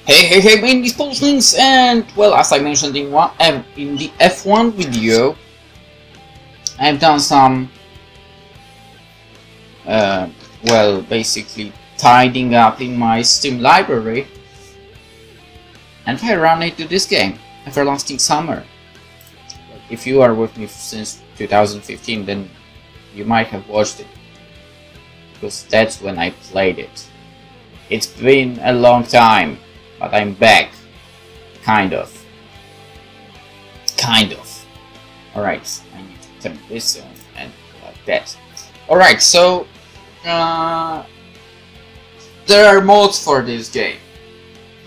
Hey, my name is PolishLynx, and well, as I mentioned in the F1 video, I've done some, well, basically tidying up in my Steam library, and I ran into this game, Everlasting Summer. If you are with me since 2015, then you might have watched it, because that's when I played it. It's been a long time. But I'm back. Kind of. Alright, I need to turn this on and like that. Alright, so there are mods for this game.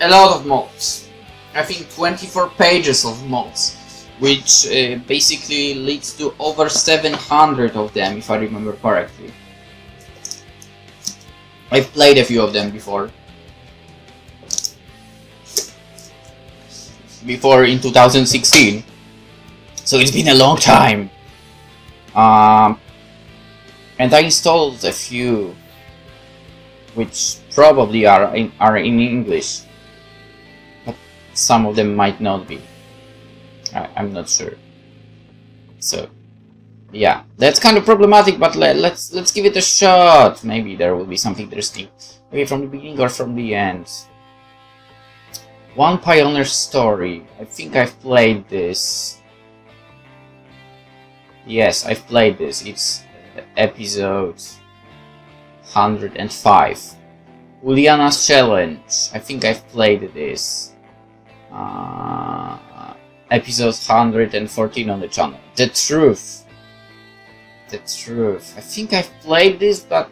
A lot of mods. I think 24 pages of mods, which basically leads to over 700 of them, if I remember correctly. I've played a few of them before in 2016, so it's been a long time. And I installed a few which probably are in English, but some of them might not be. I'm not sure. So yeah, that's kind of problematic, but let's give it a shot. Maybe there will be something interesting, maybe from the beginning or from the end. One Pioneer Story. I think I've played this. Yes, I've played this. It's episode 105. Uliana's Challenge. I think I've played this. Episode 114 on the channel. The Truth. I think I've played this, but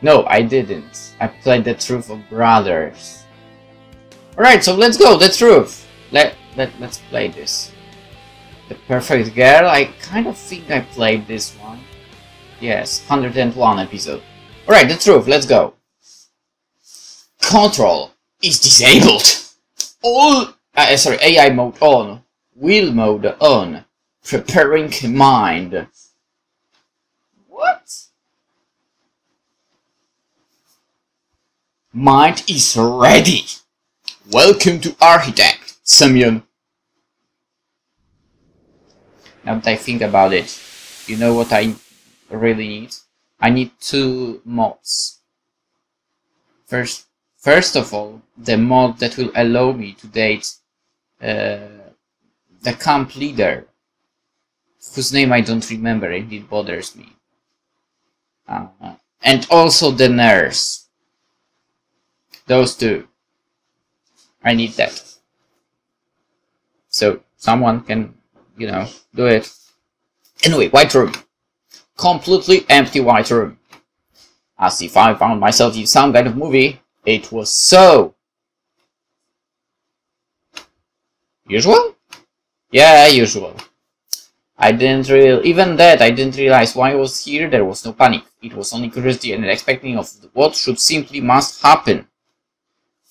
no, I didn't. I played The Truth of Brothers. Alright, so let's go, The Truth. Let's play this. The Perfect Girl, I kind of think I played this one. Yes, 101 episode. Alright, The Truth, let's go. Control is disabled. AI mode on. Wheel mode on. Preparing mind. What? Mind is ready. Welcome to Architect, Semyon. Now that I think about it, you know what I really need? I need two mods. First of all, the mod that will allow me to date the camp leader, whose name I don't remember and it bothers me. And also the nurse. Those two. I need that. So someone can, you know, do it. Anyway, white room. Completely empty white room. As if I found myself in some kind of movie. It was so usual? Yeah, usual. I didn't realize why I was here. There was no panic. It was only curiosity and expecting of what should simply must happen.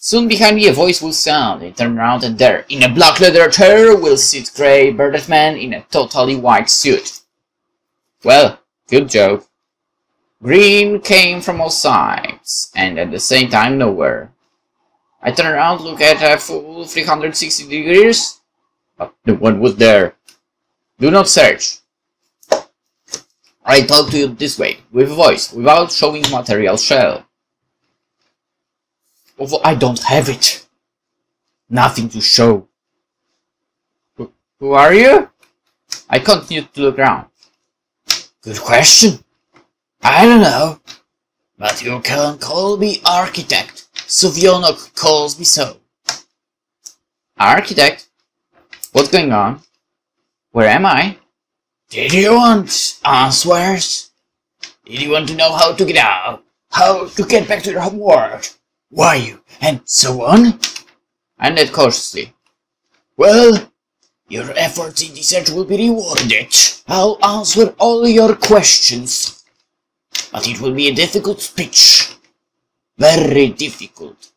Soon behind me a voice will sound. I turn around and there, in a black leather chair, will sit grey bearded man in a totally white suit. Well, good joke. Green came from all sides, and at the same time nowhere. I turn around, look at a full 360 degrees, but no one was there. Do not search. I talk to you this way, with a voice, without showing material shell. Although I don't have it. Nothing to show. Who are you? I continue to look around. Good question. I don't know. But you can call me Architect. Sovyonok calls me so. Architect? What's going on? Where am I? Did you want answers? Did you want to know how to get out? How to get back to your home world? Why you? And so on? I nodded cautiously. Well, your efforts in research will be rewarded. I'll answer all your questions. But it will be a difficult speech. Very difficult.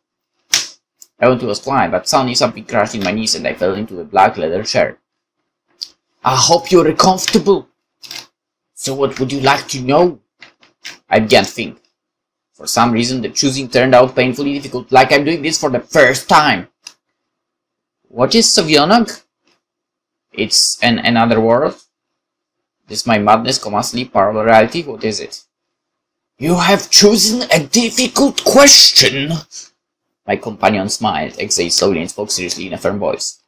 I went to a climb, but suddenly something crashed in my knees and I fell into a black leather chair. I hope you're comfortable. So what would you like to know? I began to think. For some reason, the choosing turned out painfully difficult, like I'm doing this for the first time. What is Sovyonok? It's another world? This my madness, sleep, parallel reality? What is it? You have chosen a difficult question. My companion smiled, exhaled slowly and spoke seriously in a firm voice.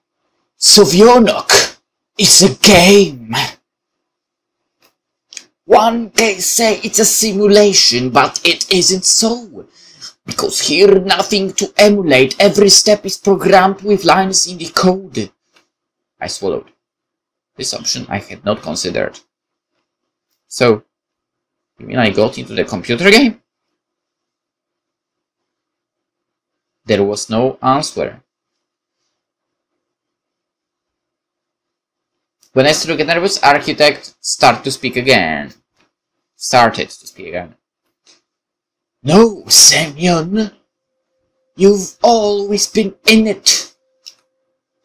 Sovyonok is a game. One may say it's a simulation, but it isn't so. Because here nothing to emulate, every step is programmed with lines in the code. I swallowed. This option I had not considered. So, you mean I got into the computer game? There was no answer. When I started to get nervous, Architect started to speak again. No, Semyon. You've always been in it.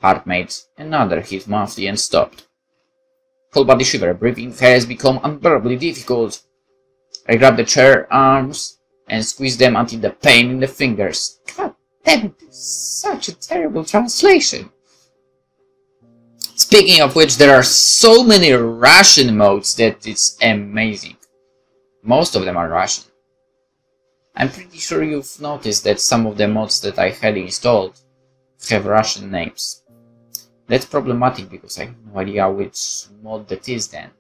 Heart made another hit monthly and stopped. Whole body shiver. Breathing has become unbearably difficult. I grabbed the chair arms and squeezed them until the pain in the fingers. God damn it, such a terrible translation. Speaking of which, there are so many Russian modes that it's amazing. Most of them are Russian. I'm pretty sure you've noticed that some of the mods that I had installed have Russian names. That's problematic because I have no idea which mod that is then.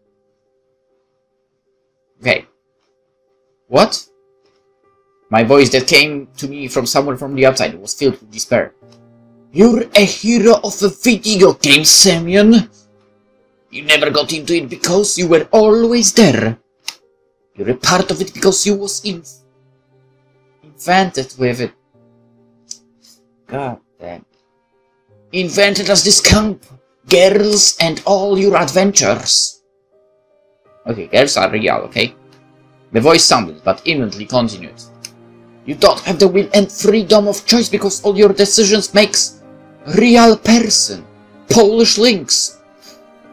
Okay. What? My voice that came to me from somewhere from the outside was filled with despair. You're a hero of a video game, Semyon. You never got into it because you were always there. You're a part of it because you was invented with it. God damn. Invented as this camp, girls and all your adventures. Okay, girls are real, okay? The voice sounded, but imminently continued. You don't have the will and freedom of choice because all your decisions makes real person, PolishLynx.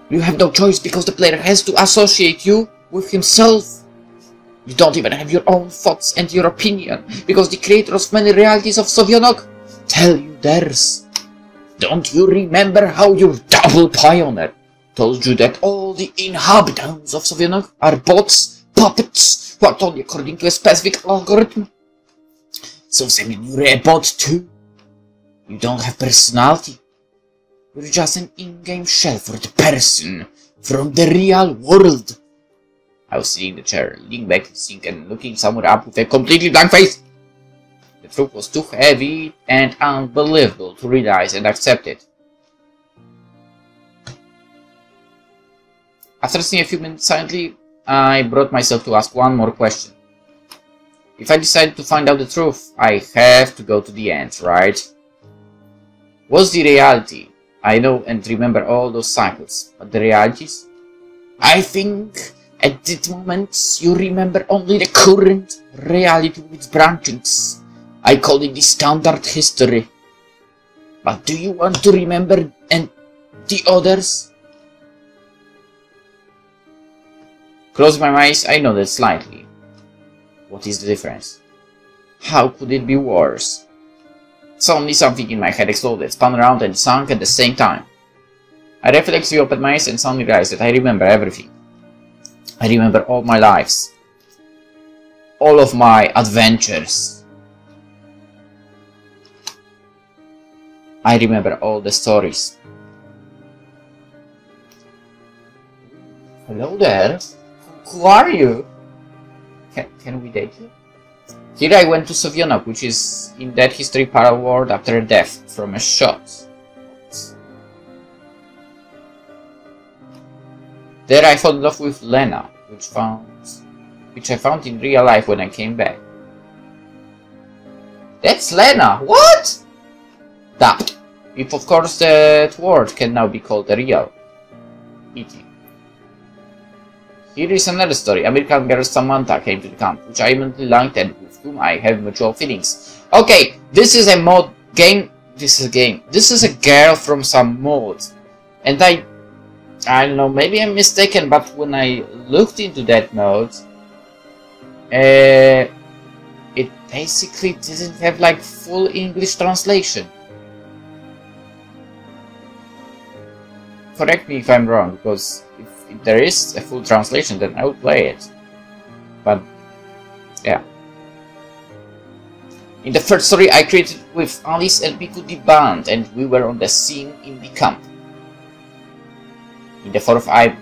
You have no choice because the player has to associate you with himself. You don't even have your own thoughts and your opinion because the creator of many realities of Sovyonok tell you theirs. Don't you remember how your double pioneer told you that all the inhabitants of Sovyonok are bots, puppets, worked only according to a specific algorithm? So Semyon, you're a bot too. You don't have personality. You're just an in-game shell for the person from the real world. I was sitting in the chair, leaning back to the sink and looking somewhere up with a completely blank face. The truth was too heavy and unbelievable to realize and accept it. After sitting a few minutes silently, I brought myself to ask one more question. If I decide to find out the truth, I have to go to the end, right? What's the reality? I know and remember all those cycles, but the realities? I think at that moment you remember only the current reality with its branchings. I call it the standard history. But do you want to remember and the others? Closing my eyes, I nodded slightly. What is the difference? How could it be worse? Suddenly something in my head exploded, spun around and sunk at the same time. I reflexively opened my eyes and suddenly realized that I remember everything. I remember all my lives. All of my adventures. I remember all the stories. Hello there. Who are you? Can we date you? Here I went to Sovyonok, which is in that history parallel world after a death from a shot. There I fell in love with Lena, which I found in real life when I came back. That's Lena! What? That. If of course that word can now be called a real. E.T. Here is another story. American girl Samantha came to the camp, which I immediately liked and with whom I have mutual feelings. Okay, this is a mod game. This is a game. This is a girl from some mod. And I don't know, maybe I'm mistaken, but when I looked into that mode, it basically didn't have like full English translation. Correct me if I'm wrong, because if there is a full translation, then I would play it. But yeah. In the first story I created with Alice and Miku the band, and we were on the scene in the camp. In the fourth I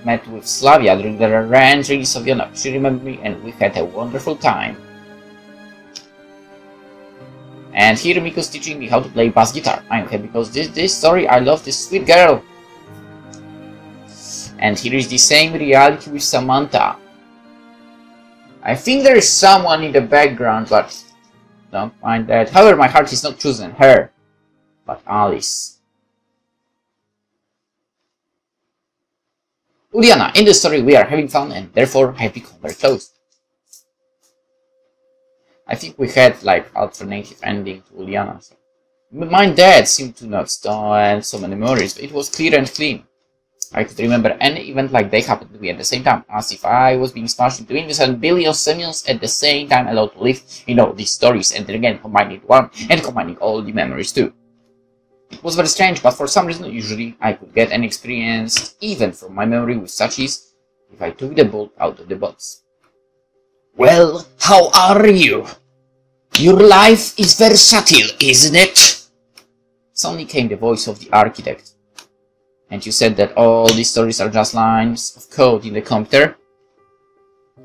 met with Slavia during the re-entry in Sovyonok. She remembered me and we had a wonderful time. And here Miko's teaching me how to play bass guitar. I'm happy because this story, I love this sweet girl. And here is the same reality with Samantha. I think there is someone in the background, but don't mind that. However, my heart is not chosen her, but Alice. Uliana, in the story we are having fun and therefore have become very close. I think we had like alternative ending to Uliana. So. My dad seemed to not store so many memories, but it was clear and clean. I could remember any event like they happened to me at the same time, as if I was being smashed into millions and billions Semyons at the same time, allowed to live in all these stories, and then again combining one and combining all the memories too. It was very strange, but for some reason usually I could get an experience even from my memory with such ease if I took the bolt out of the box. Well, how are you? Your life is versatile, isn't it? Suddenly came the voice of the architect. And you said that all these stories are just lines of code in the computer?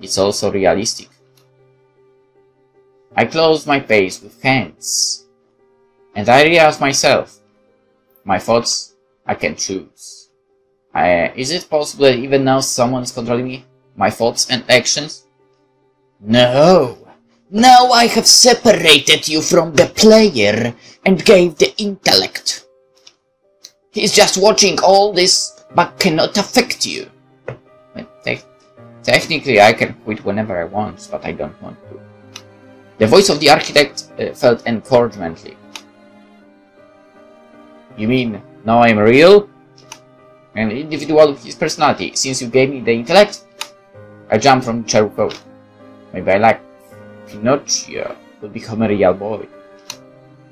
It's also realistic. I closed my face with hands. And I realized myself. My thoughts, I can choose. Is it possible that even now someone is controlling me? My thoughts and actions? No. Now I have separated you from the player and gave the intellect. He's just watching all this, but cannot affect you. Technically, I can quit whenever I want, but I don't want to. The voice of the architect felt encouragemently. You mean, now I'm real? An individual with his personality. Since you gave me the intellect, I jumped from the chair with hope. Maybe I like Pinocchio will become a real boy.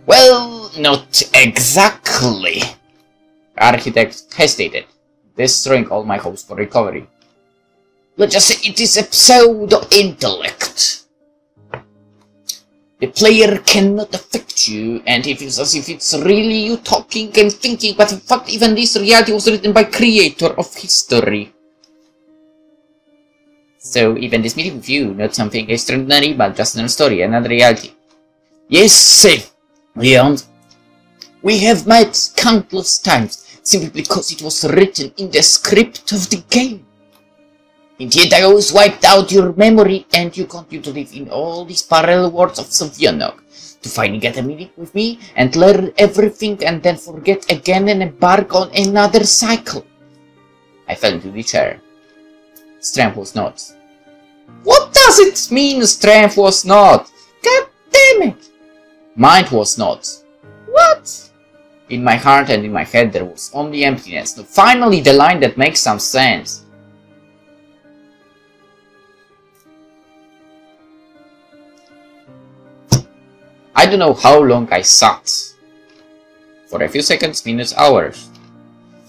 Well, not exactly. The architect hesitated, destroying all my hopes for recovery. Let's just say it is a pseudo-intellect. The player cannot affect you, and it is as if it's really you talking and thinking, but in fact even this reality was written by creator of history. So even this meeting with you, not something extraordinary, but just another story, another reality. Yes, Leon. We have met countless times, simply because it was written in the script of the game. And yet I always wiped out your memory, and you continue to live in all these parallel worlds of Sovyonok, to finally get a meeting with me, and learn everything, and then forget again and embark on another cycle. I fell into the chair. Strength was not. What does it mean, strength was not? God damn it! Mind was not. What? In my heart and in my head there was only emptiness. Now, finally the line that makes some sense. I don't know how long I sat. For a few seconds, minutes, hours.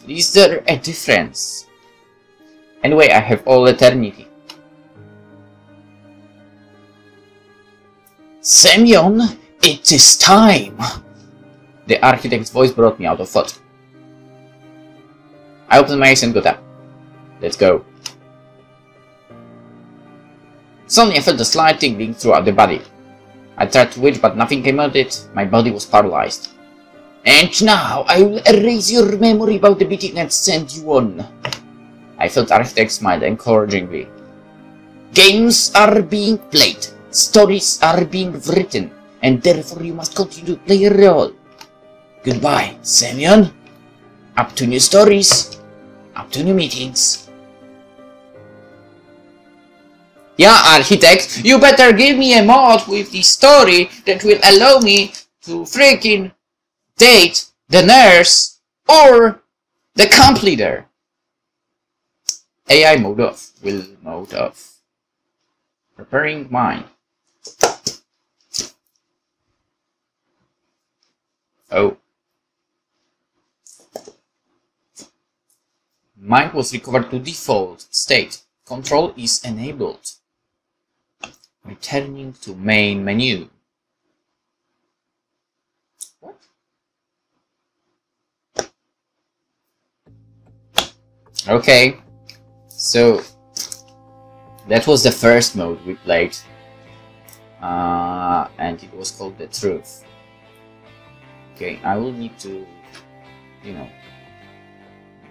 Is there a difference? Anyway, I have all eternity. Semyon, it is time. The architect's voice brought me out of thought. I opened my eyes and got up. Let's go. Suddenly I felt a slight tingling throughout the body. I tried to twitch, but nothing came out of it. My body was paralyzed. And now I will erase your memory about the beating and send you on. I felt Architect smile encouragingly. Games are being played, stories are being written, and therefore you must continue to play a role. Goodbye, Semyon. Up to new stories, up to new meetings. Yeah, Architect, you better give me a mod with the story that will allow me to freaking date the nurse or the camp leader. AI mode off. Will mode off. Preparing mind. Oh. Mind was recovered to default state. Control is enabled. Returning to main menu. What? Okay. So that was the first mode we played. And it was called The Truth. Okay, I will need to, you know,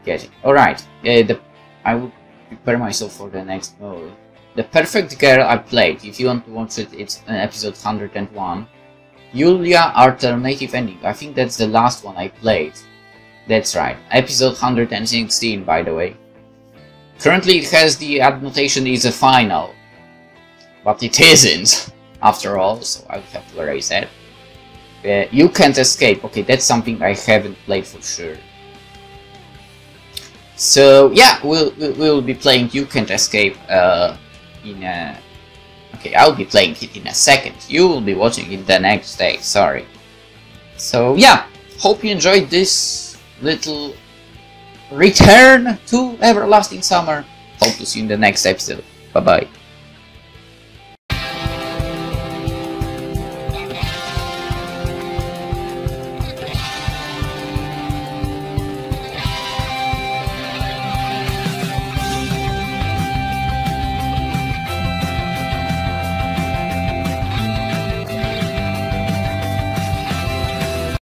get it. Alright, I will prepare myself for the next mode. The Perfect Girl I played. If you want to watch it, it's episode 101. Yulia Alternative Ending. I think that's the last one I played. That's right. Episode 116, by the way. Currently it has the annotation is a final. But it isn't, after all, so I will have to erase that. You Can't Escape. Okay, that's something I haven't played for sure. So yeah, we'll be playing You Can't Escape in a... Okay, I'll be playing it in a second. You will be watching it the next day, sorry. So yeah, hope you enjoyed this little return to Everlasting Summer. Hope to see you in the next episode. Bye bye.